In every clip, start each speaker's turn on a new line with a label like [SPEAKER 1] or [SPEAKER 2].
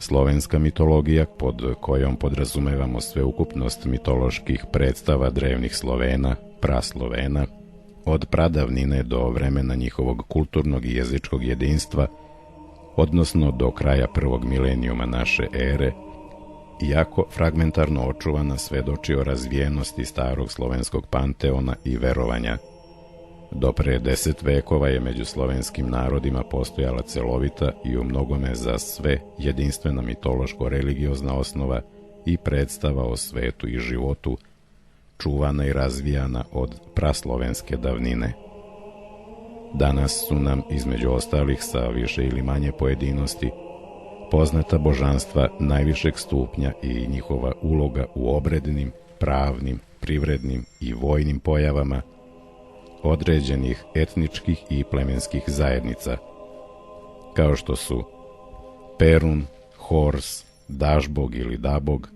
[SPEAKER 1] Slovenska mitologija, pod kojom podrazumevamo sveukupnost mitoloških predstava drevnih Slovena, praslovena, od pradavnine do vremena njihovog kulturnog i jezičkog jedinstva, odnosno do kraja prvog milenijuma naše ere, iako fragmentarno očuvana svedoči o razvijenosti starog slovenskog panteona i verovanja. Do pre 10 vekova je među slovenskim narodima postojala celovita i u mnogome za sve jedinstvena mitološko-religiozna osnova i predstava o svetu i životu, čuvana i razvijana od praslovenske davnine. Danas su nam, između ostalih sa više ili manje pojedinosti, poznata božanstva najvišeg stupnja i njihova uloga u obrednim, pravnim, privrednim i vojnim pojavama određenih etničkih i plemenskih zajednica, kao što su Perun, Hors, Dažbog ili Dabog,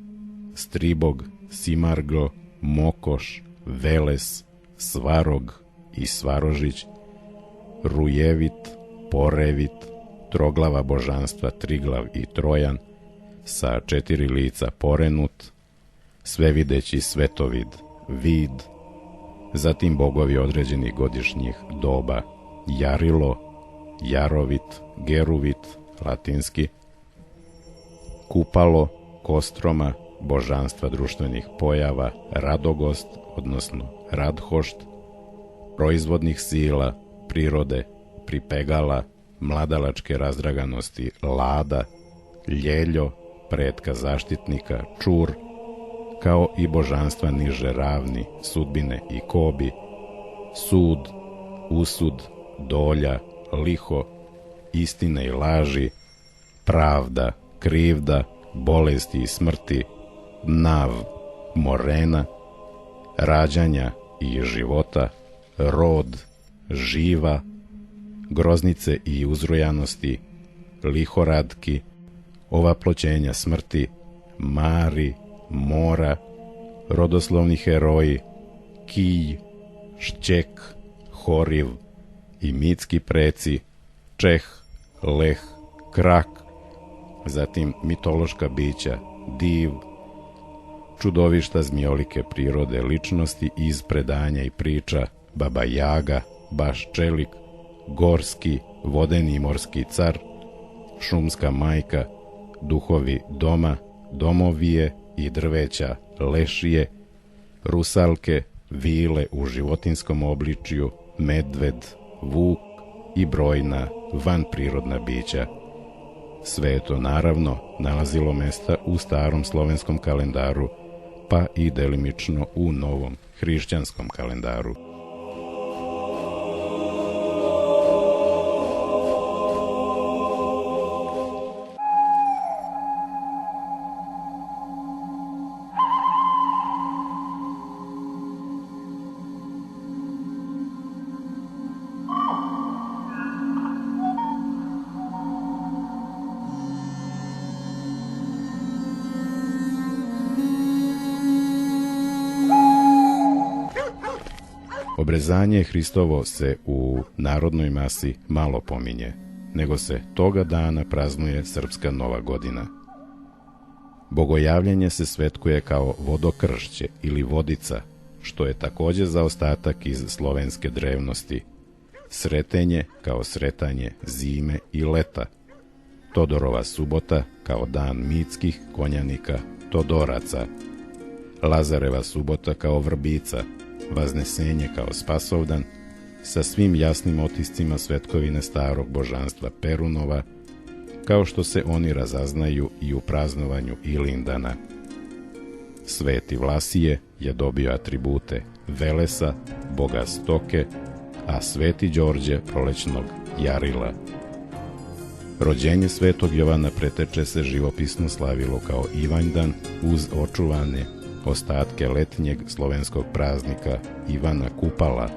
[SPEAKER 1] Stribog, Simarglo, Mokoš, Veles, Svarog i Svarožić, Rujevit, Porevit, troglava božanstva Triglav i Trojan, sa 4 lica Porenut, svevideći Svetovid, Vid, zatim bogovi određenih godišnjih doba Jarilo, Jarovit, Geruvit, latinski, Kupalo, Kostroma, božanstva društvenih pojava, Radogost, odnosno Radhošt, proizvodnih sila, prirode, Pripegala, mladalačke razdraganosti Lada, Ljeljo, pretka zaštitnika Čur, kao i božanstva niže ravni, Sudbine i Kobi, Sud, Usud, Dolja, Liho, Istine i laži, Pravda, Krivda, bolesti i smrti, Nav, Morena, rađanja i života, Rod, Živa, groznice i uzrujanosti, Lihoradki, ovaploćenja smrti, Mari, Mora, rodoslovni heroji, Kilj, Šćek, Horiv i mitski preci, Čeh, Leh, Krak, zatim mitološka bića, Div, čudovišta zmijolike prirode, ličnosti iz predanja i priča, Baba Jaga, Baš Čelik, Gorski, vodeni i morski car, šumska majka, duhovi doma, domovije i drveća, lešije, rusalke, vile u životinskom obličju, medved, vuk i brojna vanprirodna bića. Sve je to naravno nalazilo mesta u starom slovenskom kalendaru, pa i delimično u novom hrišćanskom kalendaru. Obrezanje Hristovo se u narodnoj masi malo pominje, nego se toga dana praznuje srpska Nova godina. Bogojavljenje se svetkuje kao vodokršće ili vodica, što je takođe zaostatak iz slovenske drevnosti. Sretenje kao sretanje zime i leta. Todorova subota kao dan mitskih konjanika Todoraca. Lazareva subota kao vrbica. Vaznesenje kao Spasovdan, sa svim jasnim otiscima svetkovine starog božanstva Perunova, kao što se oni razaznaju i u praznovanju Ilindana. Sveti Vlasije je dobio atribute Velesa, boga stoke, a Sveti Đorđe prolećnog Jarila. Rođenje Svetog Jovana preteče se živopisno slavilo kao Ivanjdan uz očuvane ostatke letnjeg slovenskog praznika Ivana Kupala.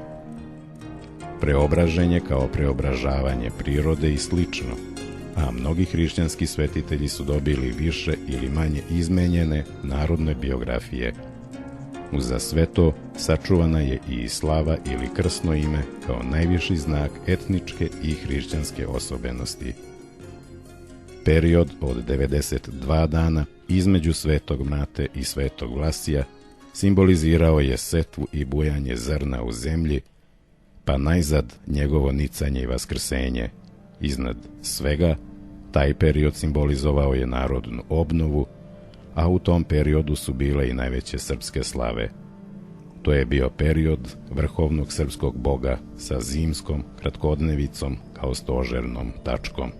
[SPEAKER 1] Preobraženje kao preobražavanje prirode i slično, a mnogi hrišćanski svetitelji su dobili više ili manje izmenjene narodne biografije. Uza sve to sačuvana je i slava ili krsno ime kao najviši znak etničke i hrišćanske osobenosti. Period od 92 dana između Svetog Mate i Svetog Vlasija simbolizirao je setvu i bujanje zrna u zemlji, pa najzad njegovo nicanje i vaskrsenje. Iznad svega, taj period simbolizovao je narodnu obnovu, a u tom periodu su bile i najveće srpske slave. To je bio period vrhovnog srpskog boga sa zimskom kratkodnevicom kao stožernom tačkom.